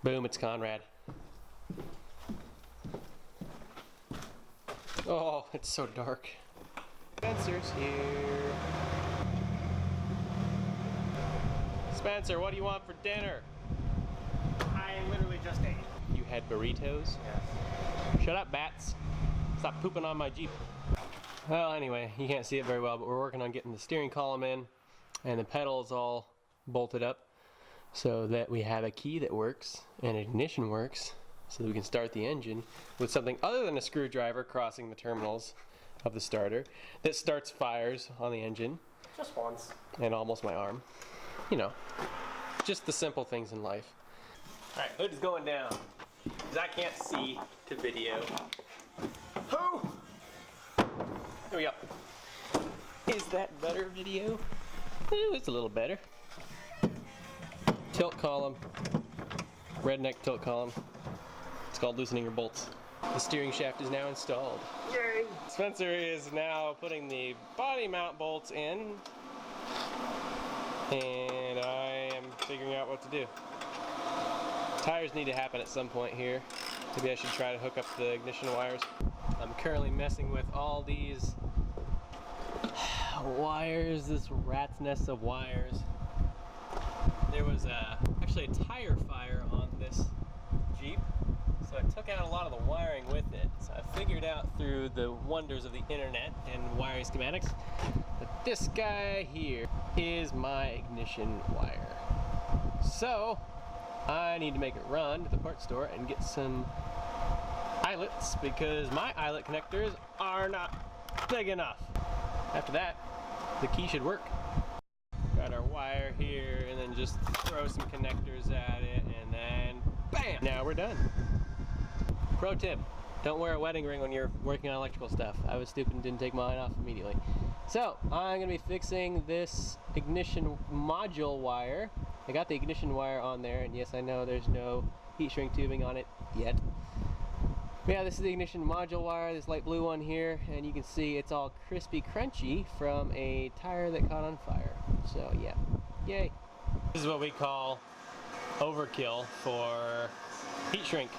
Boom, it's Conrad. Oh, it's so dark. Spencer's here. Spencer, what do you want for dinner? I literally just ate. You had burritos? Yes. Shut up, bats. Stop pooping on my Jeep. Well, anyway, you can't see it very well, but we're working on getting the steering column in and the pedals all bolted up so that we have a key that works and ignition works so that we can start the engine with something other than a screwdriver crossing the terminals of the starter that starts fires on the engine. Just once. And almost my arm. You know, just the simple things in life. Alright, hood is going down because I can't see to video. Oh! There we go. Is that better video? Ooh, it's a little better. Tilt column. Redneck tilt column. It's called loosening your bolts. The steering shaft is now installed. Yay! Spencer is now putting the body mount bolts in. And I am figuring out what to do. Tires need to happen at some point here. Maybe I should try to hook up the ignition wires. I'm currently messing with all these wires, this rat's nest of wires. There was actually a tire fire on this Jeep, so I took out a lot of the wiring with it. So I figured out through the wonders of the internet and wiring schematics that this guy here is my ignition wire. So I need to make it run to the parts store and get some eyelets because my eyelet connectors are not big enough. After that, the key should work. Got our wire here and then just throw some connectors at it and then bam! Now we're done. Pro tip, don't wear a wedding ring when you're working on electrical stuff. I was stupid and didn't take mine off immediately. So, I'm going to be fixing this ignition module wire. I got the ignition wire on there, and yes, I know there's no heat shrink tubing on it yet. But yeah, this is the ignition module wire, this light blue one here, and you can see it's all crispy crunchy from a tire that caught on fire. So yeah, yay. This is what we call overkill for heat shrink.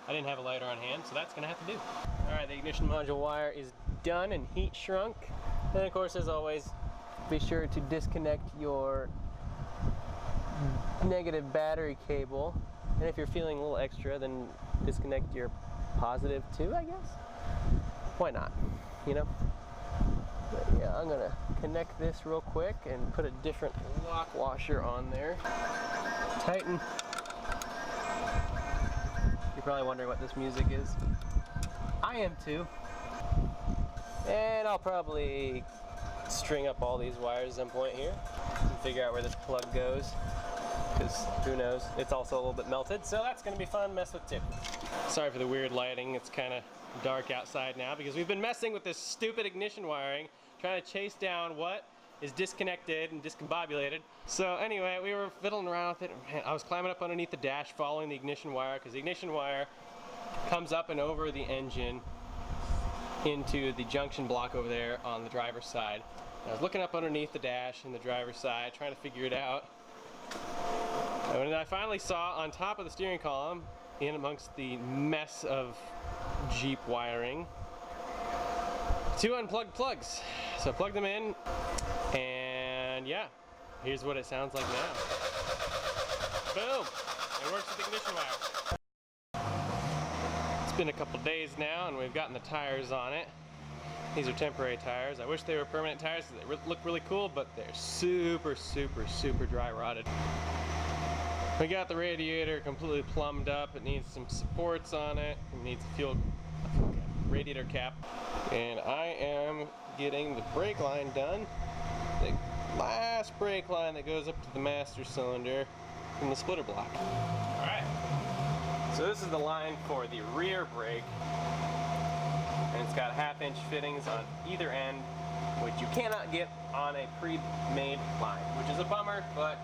I didn't have a lighter on hand, so that's gonna have to do. Alright, the ignition module wire is done and heat shrunk. And of course, as always, be sure to disconnect your negative battery cable. And if you're feeling a little extra, then disconnect your positive too, I guess. Why not, you know? But yeah, I'm gonna connect this real quick and put a different lock washer on there. Tighten. You're probably wondering what this music is. I am too. And I'll probably string up all these wires at some point here and figure out where this plug goes, because who knows, it's also a little bit melted, so that's going to be fun to mess with too. Sorry for the weird lighting, it's kind of dark outside now because we've been messing with this stupid ignition wiring, trying to chase down what is disconnected and discombobulated. So anyway, we were fiddling around with it. Man, I was climbing up underneath the dash following the ignition wire because the ignition wire comes up and over the engine into the junction block over there on the driver's side. And I was looking up underneath the dash and the driver's side trying to figure it out. And when I finally saw on top of the steering column, in amongst the mess of Jeep wiring, two unplugged plugs. So I plugged them in, and yeah, here's what it sounds like now. Boom! It works with the ignition wire. It's been a couple days now, and we've gotten the tires on it. These are temporary tires. I wish they were permanent tires because they look really cool, but they're super dry rotted. We got the radiator completely plumbed up. It needs some supports on it. It needs a fuel radiator cap. And I am getting the brake line done. The last brake line that goes up to the master cylinder from the splitter block. Alright. So this is the line for the rear brake. And it's got 1/2-inch fittings on either end, which you cannot get on a pre-made line, which is a bummer, but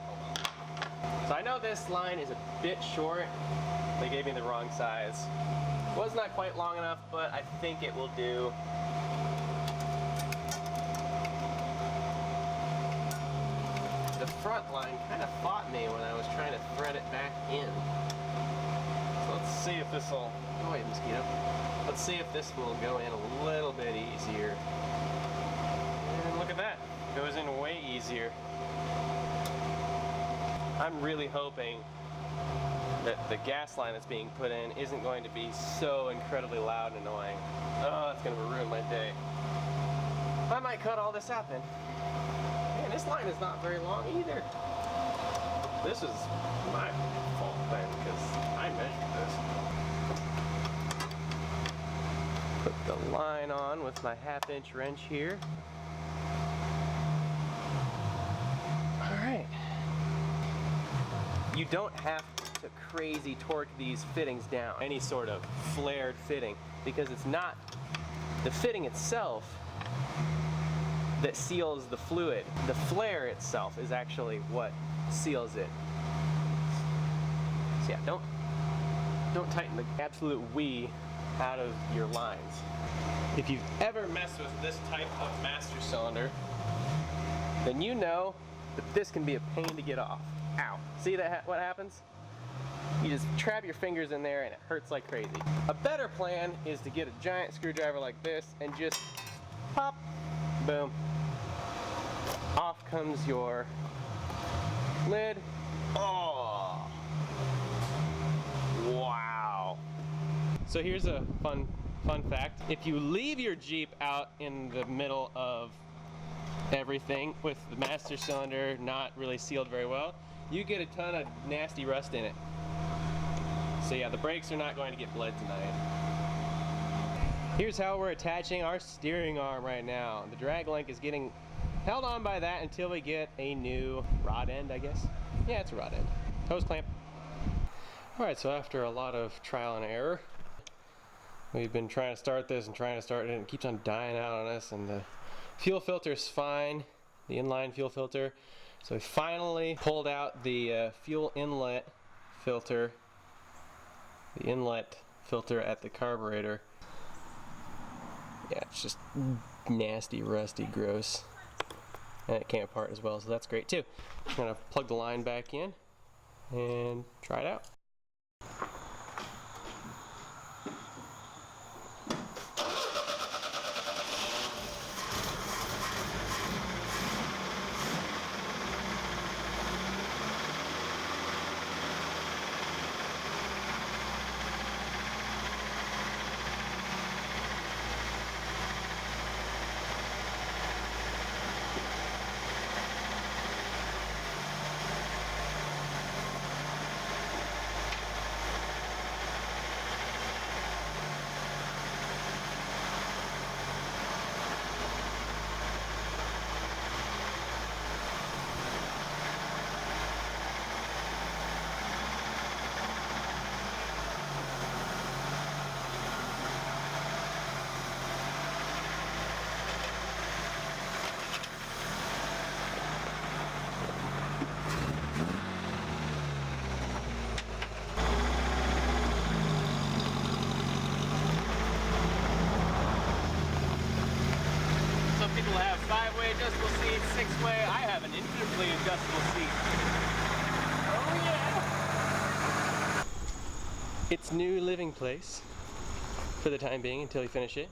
so I know this line is a bit short. They gave me the wrong size. Was not quite long enough, but I think it will do. The front line kind of fought me when I was trying to thread it back in. So let's see if this will, go away mosquito. Let's see if this will go in a little bit easier. And look at that, it goes in way easier. I'm really hoping that the gas line that's being put in isn't going to be so incredibly loud and annoying. Oh, it's going to ruin my day. I might cut all this up and man, this line is not very long either. This is my fault then because I measured this. Put the line on with my 1/2-inch wrench here. Alright. You don't have to crazy torque these fittings down, any sort of flared fitting, because it's not the fitting itself that seals the fluid. The flare itself is actually what seals it. So yeah, don't tighten the absolute wee out of your lines. If you've ever messed with this type of master cylinder, then you know that this can be a pain to get off. Ow. See that what happens? You just trap your fingers in there and it hurts like crazy. A better plan is to get a giant screwdriver like this and just pop, boom. Off comes your lid. Oh! Wow! So here's a fun fact. If you leave your Jeep out in the middle of everything with the master cylinder not really sealed very well, you get a ton of nasty rust in it. So yeah, the brakes are not going to get bled tonight. Here's how we're attaching our steering arm right now. The drag link is getting held on by that until we get a new rod end, I guess. Yeah, it's a rod end. Hose clamp. Alright, so after a lot of trial and error, we've been trying to start this and trying to start it and it keeps on dying out on us, and the fuel filter's fine, the inline fuel filter. So we finally pulled out the fuel inlet filter, the inlet filter at the carburetor. Yeah, it's just nasty, rusty, gross. And it came apart as well, so that's great too. I'm gonna plug the line back in and try it out. People have 5-way adjustable seats, 6-way. I have an infinitely adjustable seat. Oh yeah! Its new living place for the time being until we finish it.